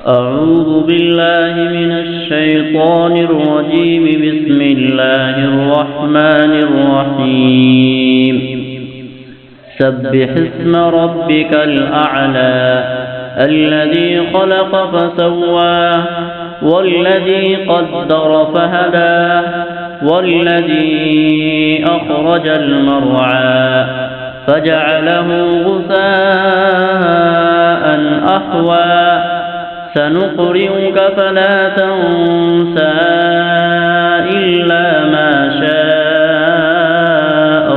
أعوذ بالله من الشيطان الرجيم. بسم الله الرحمن الرحيم. سبح اسم ربك الأعلى الذي خلق فسوى والذي قدر فهدى والذي أخرج المرعى فجعله غثاء أحوى سنقرئك فلا تنسى إلا ما شاء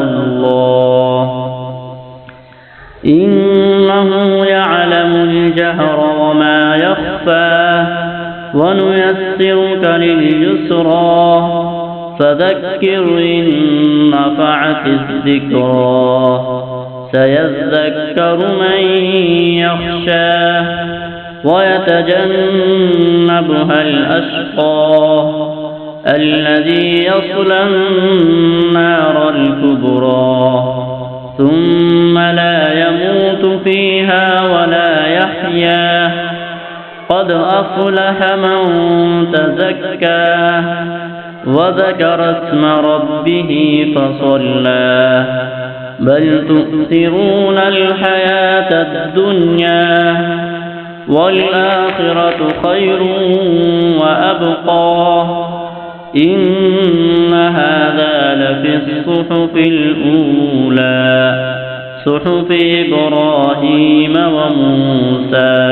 الله إنه يعلم الجهر وما يخفى ونيسرك لليسرى فذكر إن نفعت الذكرى سيذكر من يخشى ويتجنبها الأشقى الذي يصلى النار الكبرى ثم لا يموت فيها ولا يحيا قد أفلح من تزكى وذكر اسم ربه فصلى بل تؤثرون الحياة الدنيا والآخرة خير وأبقى إن هذا لفي الصحف الأولى صحف إبراهيم وموسى.